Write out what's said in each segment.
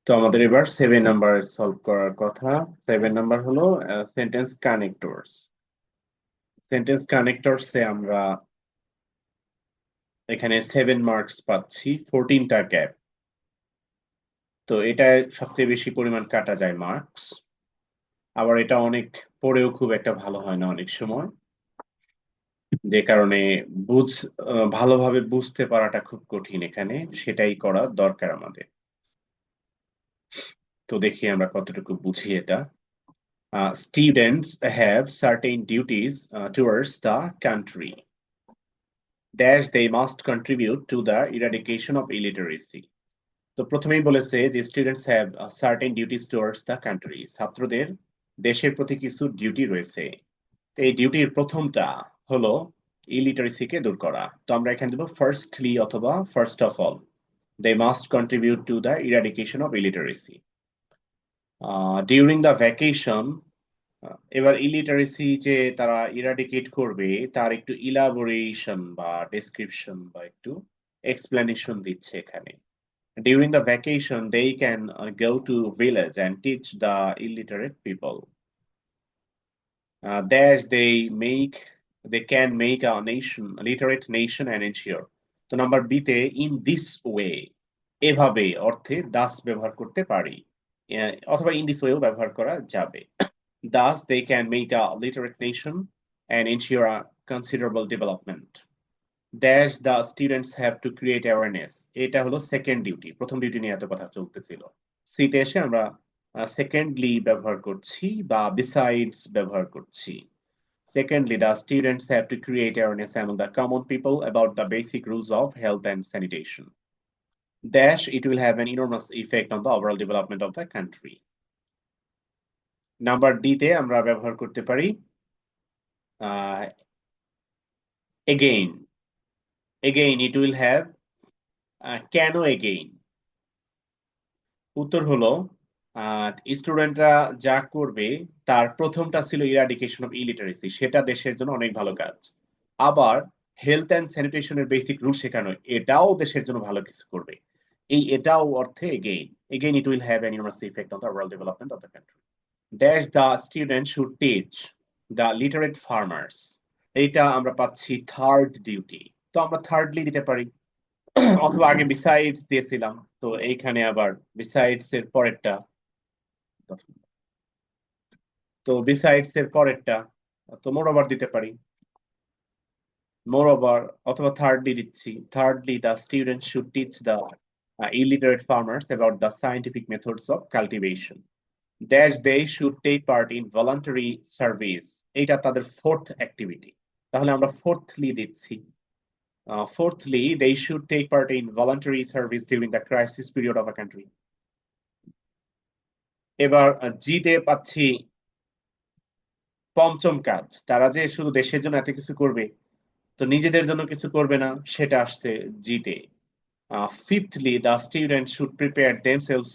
তো আমাদের এবার 7 নাম্বার সলভ করার কথা। 7 নাম্বার হলো সেন্টেন্স কানেক্টরস। সেন্টেন্স কানেক্টরসে আমরা এখানে 7 মার্কস পাচ্ছি, 14টা গ্যাপ। তো এটা সবচেয়ে বেশি পরিমাণ কাটা যায় মার্কস। আবার এটা অনেক পড়েও খুব একটা ভালো হয় না অনেক সময়, যে কারণে ভালোভাবে বুঝতে পারাটা খুব কঠিন এখানে, সেটাই করা দরকার আমাদের। তো দেখি আমরা কতটুকু বুঝি এটা। Students have certain duties towards the country that they must contribute to the eradication of illiteracy. তো প্রথমেই বলেছে যে students have certain duties towards the country, ছাত্রদের দেশের প্রতি কিছু ডিউটি রয়েছে। তো এই ডিউটির প্রথমটা হলো ইলিটারেসিকে দূর করা। তো আমরা এখানে দেবো ফার্স্টলি অথবা first of all, they must contribute to the eradication of illiteracy. During the vacation, এবার ইলিটারেসি যে তারা ইরাডিকেট করবে তার একটু ইলাবোরেশন বা ডেসক্রিপশন বা একটু এক্সপ্লেনেশন দিচ্ছে এখানে। During the vacation, they can go to village and teach the illiterate people. There they can make a nation, a literate nation and ensure. তো নাম্বার বি তে ইন দিস ওয়ে, এভাবে অর্থে দাস ব্যবহার করতে পারি, অথবা ইন দিস ওয়েও ব্যবহার করা যাবে। Thus, they can make a literate nation and ensure a considerable development. Dash the students have to create awareness. এটা হলো সেকেন্ড ডিউটি। প্রথম ডিউটি নিয়ে এত কথা চলতেছিল। সিতে এসে আমরা সেকেন্ডলি ব্যবহার করছি বা বিসাইডস ব্যবহার করছি। Secondly, the students have to create awareness among the common people about the basic rules of health and sanitation. Dash, it will have an enormous effect on the overall development of the country. Number D তে আমরা ব্যবহার করতে পারি again. Again, it will have কেন again. উত্তর হলো স্টুডেন্টরা যা করবে তার প্রথমটা ছিল ইরাডিকেশন অফ ইলিটারেসি, সেটা দেশের জন্য অনেক ভালো কাজ। আবার হেলথ অ্যান্ড স্যানিটেশনের বেসিক রুল শেখানো, এটাও দেশের জন্য ভালো কিছু করবে। এই এটাও অর্থে again it will have an enormous effect on the overall development of the country. That the student should teach the literate farmers. এইটা আমরা পাচ্ছি থার্ড ডিউটি। তো আমরা থার্ডলি দিতে পারি, অথবা আগে বিসাইডস দিয়েছিলাম, তো এইখানে আবার বিসাইডস এর পরেরটা। তো বিসাইডস এর পরেরটা তো মোর ওভার দিতে পারি, মোর ওভার অথবা থার্ডলি দিচ্ছি। Thirdly the student should teach the illiterate farmers about the scientific methods of cultivation. That they should take part in voluntary service. এটা তাদের ফোর্থ অ্যাক্টিভিটি। তাহলে আমরা ফোর্থলি দিচ্ছি। Fourthly, they should take part in voluntary service during the crisis period of a country. এবার জিতে পাচ্ছি পঞ্চম কাজ, তারা যে শুধু দেশের জন্য এত কিছু করবে তো নিজেদের জন্য কিছু করবে না, সেটা আসছে জিতে। Fifthly, the students should prepare themselves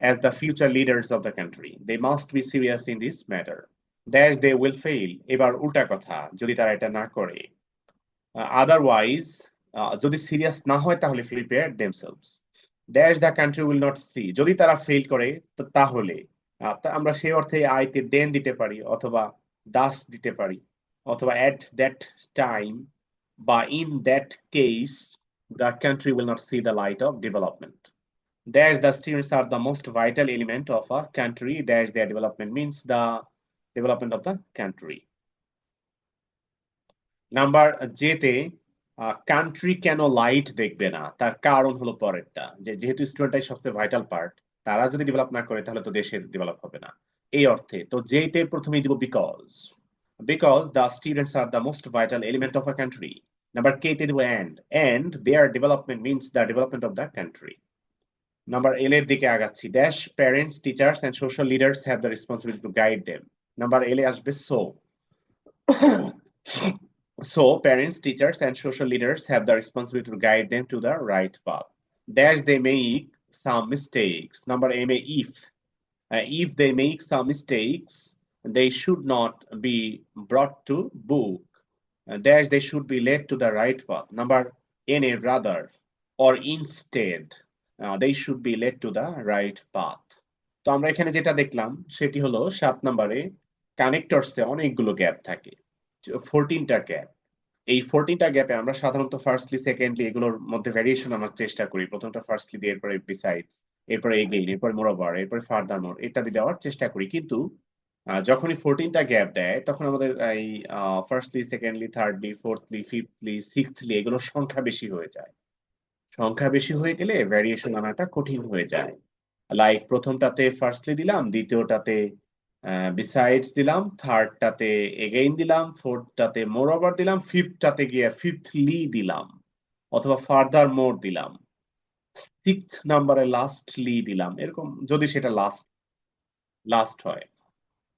as the future leaders of the country. They must be serious in this matter. That they will fail. এবার উল্টা কথা, যদি তারা এটা না করে, আদারওয়াইজ যদি সিরিয়াস না হয় তাহলে prepare themselves. That the country will not see. যদি তারা ফেল করে তাহলে আমরা সেই অর্থে আইতে দেন দিতে পারি, অথবা দাস দিতে পারি, অথবা at that time বা in that case the country will not see the light of development. That the students are the most vital element of a country. That their development means the development of the country. Number জেতে country কেন light দেখবে না, তার কারণ হলো পরেরটা, যে যেহেতু স্টুডেন্টটাই সবচেয়ে ভাইটাল পার্ট, তারা যদি ডেভেলপ না করে তাহলে তো দেশের ডেভেলপ হবে না। এই অর্থে তো যেতে প্রথমেই দিব because the students are the most vital element of a country. Number K তে দিব and their development means the development of the country. Number L এর দিকে আগাচ্ছি, dash parents teachers and social leaders have the responsibility to guide them. Number L এ আসবে so. So, parents, teachers, and social leaders have the responsibility to guide them to the right path. That they make some mistakes. Number M, if they make some mistakes, they should not be brought to book. That they should be led to the right path. Number N, rather or instead. they should be led to the right path. তো আমরা এখানে যেটা দেখলাম সেটি হলো 7 নম্বরে কানেক্টরসে অনেকগুলো gap থাকে, 14টা গ্যাপ। এই 14টা গ্যাপে আমরা সাধারণত ফার্স্টলি সেকেন্ডলি এগুলোর মধ্যে ভ্যারিয়েশন আনার চেষ্টা করি। প্রথমটা ফার্স্টলি দিয়ে, এরপরে বিসাইডস, এরপরে এগেইন, এরপরে মোরওভার, এরপরে ফার্দার মোর ইত্যাদি দেওয়ার চেষ্টা করি। কিন্তু যখনই 14টা গ্যাপ দেয় তখন আমাদের এই ফার্স্টলি, সেকেন্ডলি, থার্ডলি, ফোর্থলি, ফিফথলি, সিক্সথলি এগুলোর সংখ্যা বেশি হয়ে যায়। সংখ্যা বেশি হয়ে গেলে ভ্যারিয়েশন আনাটা কঠিন হয়ে যায়। লাইক প্রথমটাতে ফার্স্টলি দিলাম, দ্বিতীয়টাতে বিসাইডস দিলাম, থার্ডটাতে এগেইন দিলাম, ফোর্থটাতে মোর ওভার দিলাম, ফিফথটাতে গিয়ে ফিফথলি দিলাম অথবা ফার্দার মোর দিলাম, সিক্স নাম্বারে লাস্টলি দিলাম, এরকম যদি সেটা লাস্ট হয়।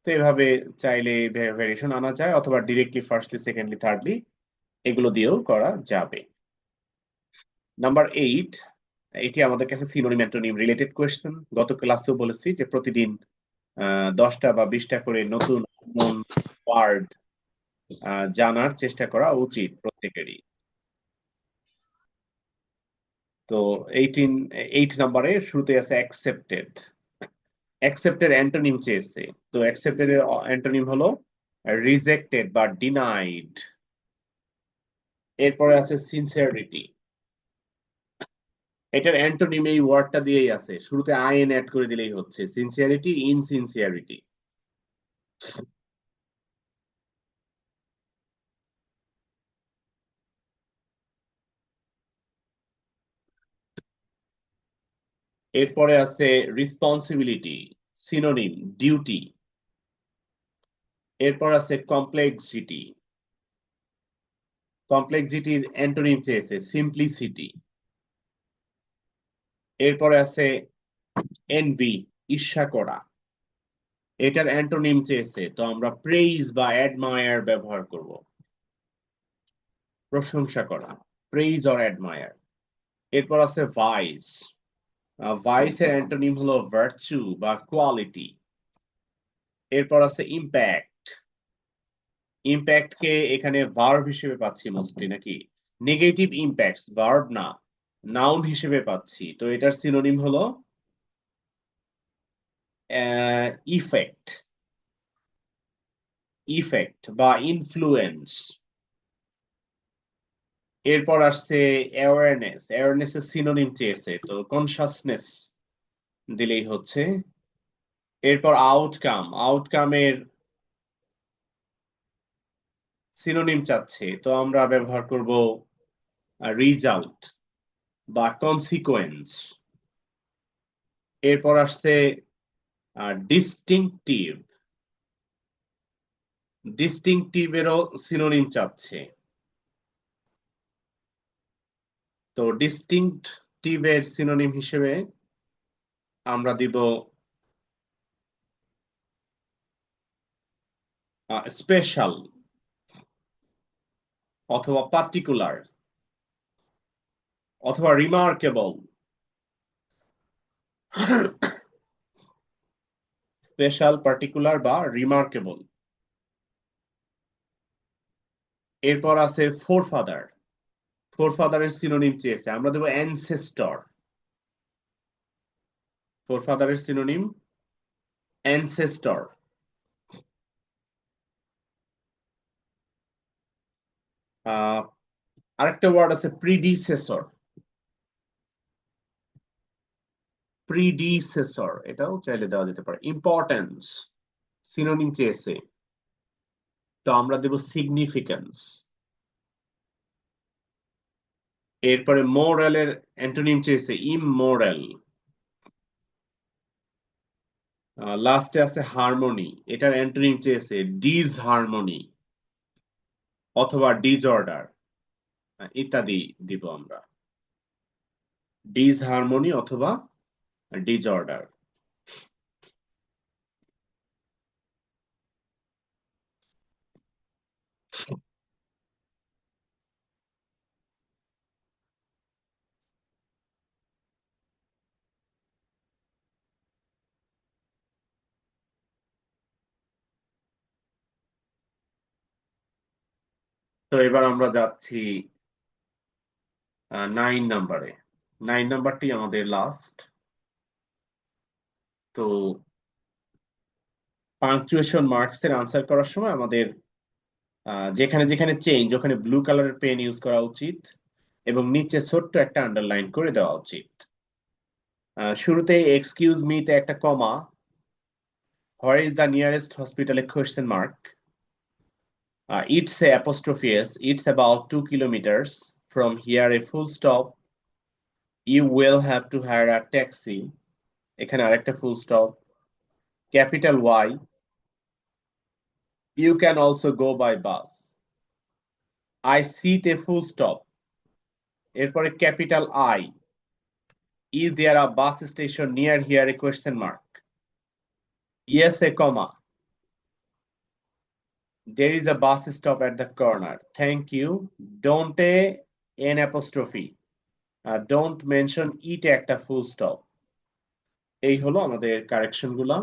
তো এভাবে চাইলে ভ্যারিয়েশন আনা যায় অথবা ডিরেক্টলি ফার্স্টলি, সেকেন্ডলি, থার্ডলি এগুলো দিয়েও করা যাবে। নাম্বার 8, এটি আমাদের কাছে সিনোনিম অ্যান্টোনিম রিলেটেড কোয়েশ্চেন। গত ক্লাসেও বলেছি যে প্রতিদিন 10টা বা 20টা করে নতুন ওয়ার্ড জানার চেষ্টা করা উচিত প্রত্যেকেরই। তো 8 নম্বরে শুরুতে আছে অ্যাকসেপ্টেড। অ্যাকসেপ্টেড অ্যান্টোনিম চেয়েছে। তো অ্যাকসেপ্টেড এর অ্যান্টোনিম হলো রিজেক্টেড বা ডিনাইড। এরপরে আছে সিনসিয়ারিটি। এটার অ্যান্টোনিম এই ওয়ার্ডটা দিয়েই আছে, শুরুতে আইএন অ্যাড করে দিলেই হচ্ছে, সিনসিয়ারিটি, ইনসিনসিয়ারিটি। এরপরে আছে রেসপন্সিবিলিটি, সিনোনিম ডিউটি। এরপর আছে কমপ্লেক্সিটি। কমপ্লেক্সিটির অ্যান্টোনিম চেয়েছে সিম্পলিসিটি। এরপরে আছে এনভি, ঈর্ষা করা। এটার অ্যান্টোনিম চেয়েছে, তো আমরা প্রেইজ বা অ্যাডমায়ার ব্যবহার করব। প্রশংসা করা, প্রেইজ অর অ্যাডমায়ার। এরপর আছে ভাইস। ভাইসের অ্যান্টোনিম হলো ভার্চু বা কোয়ালিটি। এরপর আছে ইম্প্যাক্ট। ইম্প্যাক্টকে এখানে ভার্ব হিসেবে পাচ্ছি মোস্টলি, নাকি নেগেটিভ ইম্প্যাক্টস ভার্ব না, নাউন হিসেবে পাচ্ছি। তো এটার সিনোনিম হলো ইফেক্ট, ইফেক্ট বা ইনফ্লুয়েন্স। এরপর আসছে অ্যাওয়ারনেস। অ্যাওয়ারনেস এর সিনোনিম চেয়েছে, তো কনসাসনেস দিলেই হচ্ছে। এরপর আউটকাম, আউটকামের সিনোনিম চাচ্ছে, তো আমরা ব্যবহার করব রিজাল্ট বা কনসিকোয়েন্স। এরপর আসছে ডিস্টিংটিভ। ডিস্টিংটিভেরও সিনোনিম চাচ্ছে, তো ডিস্টিংটিভের সিনোনিম হিসেবে আমরা দিব স্পেশাল অথবা পার্টিকুলার অথবা রিমার্কেবল। স্পেশাল, পার্টিকুলার বা রিমার্কেবল। এরপর আছে ফোরফাদার। ফোরফাদারের সিনোনিম চেয়েছে, আমরা দেব অ্যানসেস্টর। ফোরফাদারের সিনোনিম অ্যানসেস্টর। আরেকটা ওয়ার্ড আছে প্রিডিসেসর। প্রিডিসেসর এটাও চাইলে দেওয়া যেতে পারে। ইম্পর্টেন্স সিনোনিম চেয়েছে, তো আমরা দেব সিগনিফিকেন্স। এরপরে মোরালের অ্যান্টোনিম চেয়েছে ইমমোরাল। লাস্টে আছে হারমোনি, এটার অ্যান্টোনিম চেয়েছে ডিসহারমোনি অথবা ডিসঅর্ডার ইত্যাদি দিব আমরা, ডিসহারমোনি অথবা ডিসঅর্ডার। তো এবার আমরা যাচ্ছি 9 নম্বরে। 9 নাম্বারটি আমাদের লাস্ট। তো পাংচুয়েশন মার্কস এর আনসার করার সময় আমাদের যেখানে যেখানে চেঞ্জ ওখানে ব্লু কালারের পেন ইউজ করা উচিত এবং নিচে ছোট্ট একটা আন্ডারলাইন করে দেওয়া উচিত। শুরুতে এক্সকিউজ মি তে একটা comma, where is the nearest hospital এ question mark, it's a apostrophe s, it's about 2 kilometers from here a full stop, you will have to hire a taxi, এখানে আরেকটা full stop, capital Y, you can also go by bus, I see তে full stop, এরপরে capital I, is there a bus station near here a question mark, yes a comma, there is a bus stop at the corner, thank you, don't a an apostrophe, don't mention it একটা full stop. এই হলো আমাদের correction গুলা।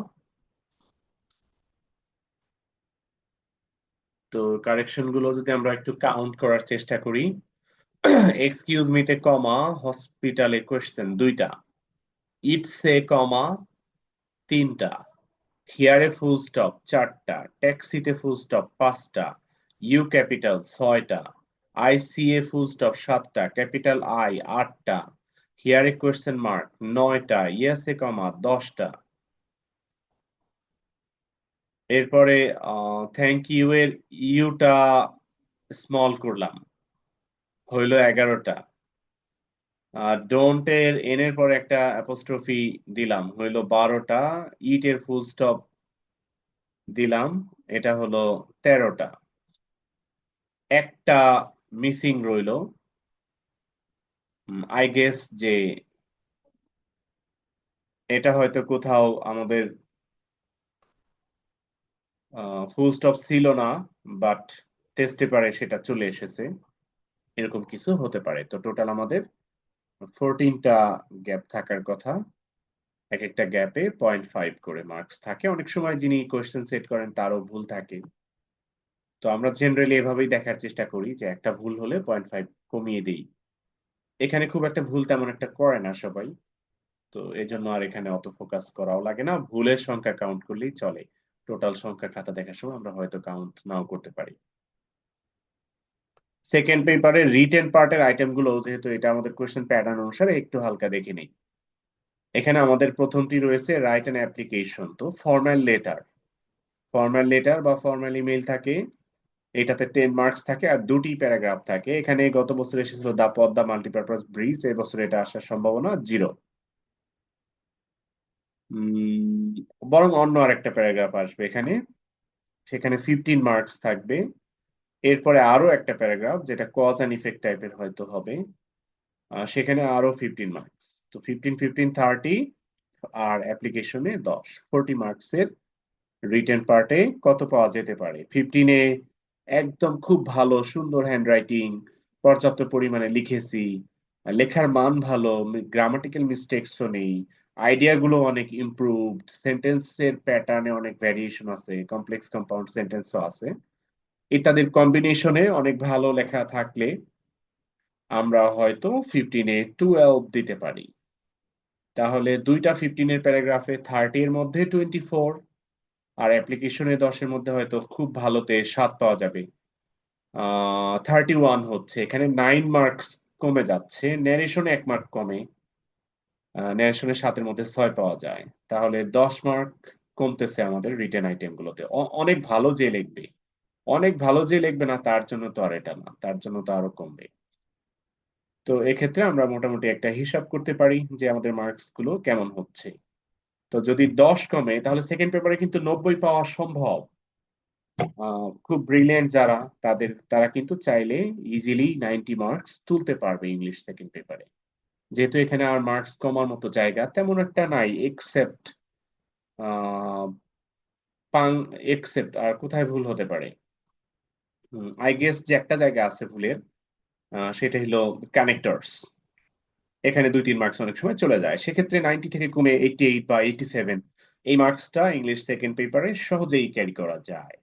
তো correction গুলো যদি আমরা একটু কাউন্ট করার চেষ্টা করি, এক্সকিউজ মি তে কমা, হসপিটালে কোশ্চেন দুইটা, ইটস এ কমা তিনটা, হিয়ারে ফুল স্টপ চারটা, ট্যাক্সিতে ফুল স্টপ পাঁচটা, ইউ ক্যাপিটাল ছয়টা, আই সি এ ফুল স্টপ সাতটা, ক্যাপিটাল আই আটটা, হিয়ারে কোশ্চেন মার্ক নয়টা, ইয়েস এ কমা দশটা। এরপরে থ্যাংক ইউ এর ইউটা স্মল করলাম, হইলো 11টা। ডোন্ট এর এন এর পরে একটা অ্যাপোস্ট্রফি দিলাম, হইলো 12টা। ইট এর ফুল স্টপ দিলাম, এটা হলো 13টা। একটা মিসিং রইলো, আই গেস যে এটা হয়তো কোথাও আমাদের ফুল স্টপ ছিল না, বাট টেস্ট পেপারে সেটা চলে এসেছে, এরকম কিছু হতে পারে। তো টোটাল আমাদের 14টা গ্যাপ থাকার কথা, এক একটা গ্যাপে 0.5 করে মার্কস থাকে। অনেক সময় যিনি কোয়েশ্চেন সেট করেন তারও ভুল থাকে। তো আমরা জেনারেলি এভাবেই দেখার চেষ্টা করি যে একটা ভুল হলে 0.5 কমিয়ে দিই। এখানে খুব একটা ভুল তেমন একটা করে না সবাই, তো এজন্য আর এখানে অত ফোকাস করাও লাগে না, ভুলের সংখ্যা কাউন্ট করলেই চলে। টোটাল সংখ্যা খাতা দেখার সময় আমরা হয়তো কাউন্ট নাও করতে পারি। সেকেন্ড পেপারের রিটেন পার্টের আইটেম গুলো, যেহেতু এটা আমাদের কোয়েশ্চেন প্যাটার্ন অনুসারে একটু হালকা দেখে নিই। এখানে আমাদের প্রথমটি রয়েছে রাইট অ্যান অ্যাপ্লিকেশন। তো ফর্মাল লেটার বা ফর্মাল ইমেইল থাকে, এটাতে 10 মার্কস থাকে আর দুটি প্যারাগ্রাফ থাকে। এখানে গত বছর এসেছিল দা পদ্মা মাল্টিপারপাস ব্রিজ, এই বছর এটা আসার সম্ভাবনা 0। বরং অন্য আরেকটা প্যারাগ্রাফ আসবে এখানে, সেখানে 15 মার্কস থাকবে। এরপরে আরো একটা প্যারাগ্রাফ যেটা কজ এন্ড ইফেক্ট টাইপের হয়তো হবে, সেখানে আরো 15 মার্কস। তো 15 15 30, আর অ্যাপ্লিকেশনে 10, 40 মার্কস এর রিটেন পার্টে কত পাওয়া যেতে পারে। 15-এ একদম খুব ভালো সুন্দর হ্যান্ডরাইটিং, পর্যাপ্ত পরিমাণে লিখেছি, লেখার মান ভালো, গ্রামাটিক্যাল মিস্টেকসও নেই, আইডিয়া গুলো অনেক ইমপ্রুভড, সেন্টেন্সের প্যাটার্নে অনেক ভ্যারিয়েশন আছে, কমপ্লেক্স কম্পাউন্ড সেন্টেন্সও আছে, ইত্যাদির কম্বিনেশনে অনেক ভালো লেখা থাকলে আমরা হয়তো 15-এ 12 দিতে পারি। তাহলে দুইটা 15-এর প্যারাগ্রাফে 30 এর মধ্যে 24, আর অ্যাপ্লিকেশনে 10-এর মধ্যে হয়তো খুব ভালোতে 7 পাওয়া যাবে। 31 হচ্ছে, এখানে 9 মার্কস কমে যাচ্ছে, ন্যারেশনে 1 মার্ক কমে, ন্যারেশনে 7-এর মধ্যে 6 পাওয়া যায়, তাহলে 10 মার্ক কমতেছে আমাদের রিটেন আইটেম গুলোতে। অনেক ভালো যে লিখবে, অনেক ভালো যে লিখবে না তার জন্য তো আর এটা না, তার জন্য তো আরো কমবে। তো এক্ষেত্রে আমরা মোটামুটি একটা হিসাব করতে পারি যে আমাদের মার্কস গুলো কেমন হচ্ছে। তো যদি 10 কমে তাহলে সেকেন্ড পেপারে কিন্তু 90 পাওয়া সম্ভব। খুব ব্রিলিয়েন্ট যারা, তারা কিন্তু চাইলে ইজিলি 90 মার্কস তুলতে পারবে ইংলিশ সেকেন্ড পেপারে, যেহেতু এখানে আর মার্কস কমার মতো জায়গা তেমন একটা নাই, এক্সেপ্ট পাং, এক্সেপ্ট আর কোথায় ভুল হতে পারে। আই গেস যে একটা জায়গা আছে ভুলের, সেটা হলো কানেক্টরস, এখানে 2-3 মার্কস অনেক সময় চলে যায়, সেক্ষেত্রে 90 থেকে কমে 88 বা 87, এই মার্কসটা ইংলিশ সেকেন্ড পেপারে সহজেই ক্যারি করা যায়,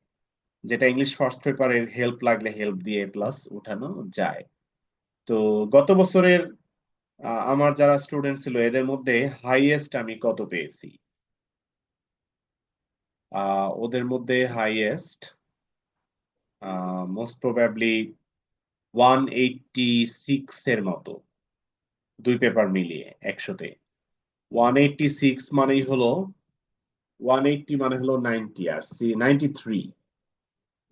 যেটা ইংলিশ ফার্স্ট পেপারের হেল্প লাগলে হেল্প দিয়ে প্লাস উঠানো যায়। তো গত বছরের আমার যারা স্টুডেন্ট ছিল এদের মধ্যে হাইয়েস্ট আমি কত পেয়েছি? ওদের মধ্যে হাইয়েস্ট মোস্ট প্রবাবলি 186 এর মতো, দুই পেপার মিলিয়ে 100-তে। 186 মানেই হলো 180 মানে হলো 90 আর 93,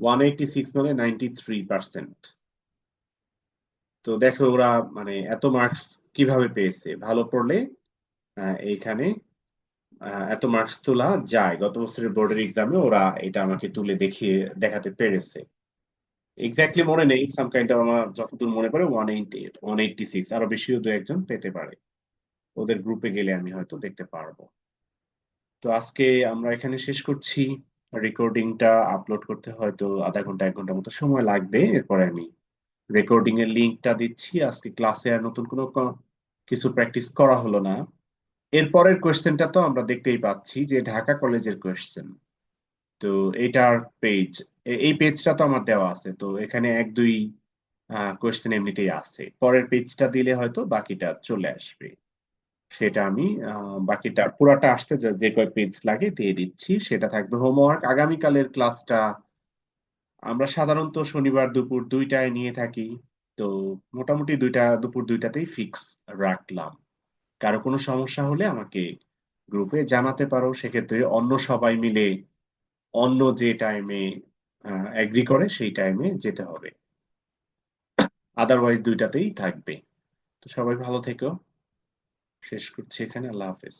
186 মানে 93%। তো দেখো ওরা মানে এত মার্কস কিভাবে পেয়েছে, ভালো পড়লে এইখানে এত মার্কস তোলা যায়। গত বছরের বোর্ডের এক্সামে ওরা এটা আমাকে তুলে দেখাতে পেরেছে। এক্স্যাক্টলি মনে নেই, সাম কাইন্ড অফ আমার যতদূর মনে পড়ে 188, 186, আরো বেশিও দু একজন পেতে পারে। ওদের গ্রুপে গেলে আমি হয়তো দেখতে পারবো। তো আজকে আমরা এখানে শেষ করছি। রেকর্ডিংটা আপলোড করতে হয়তো আধা ঘন্টা 1 ঘন্টা মতো সময় লাগবে। এরপরে আমি রেকর্ডিং এর লিংকটা দিচ্ছি। আজকে ক্লাসে আর নতুন কোনো কিছু প্র্যাকটিস করা হলো না। এরপরের কোয়েশ্চেনটা তো আমরা দেখতেই পাচ্ছি যে ঢাকা কলেজের কোয়েশ্চেন। তো এটার পেজ, এই পেজটা তো আমার দেওয়া আছে, তো এখানে 1-2 কোয়েশ্চেন এমনিতেই আছে। পরের পেজটা দিলে হয়তো বাকিটা চলে আসবে। সেটা আমি বাকিটা পুরাটা আসতে যে যে কয় পেজ লাগে দিয়ে দিচ্ছি, সেটা থাকবে হোমওয়ার্ক। আগামীকালের ক্লাসটা আমরা সাধারণত শনিবার দুপুর 2টায় নিয়ে থাকি। তো মোটামুটি দুপুর 2টাতেই ফিক্স রাখলাম। কারো কোনো সমস্যা হলে আমাকে গ্রুপে জানাতে পারো, সেক্ষেত্রে অন্য সবাই মিলে অন্য যে টাইমে এগ্রি করে সেই টাইমে যেতে হবে। আদারওয়াইজ 2টাতেই থাকবে। তো সবাই ভালো থেকো। শেষ করছি এখানে। আল্লাহ হাফেজ।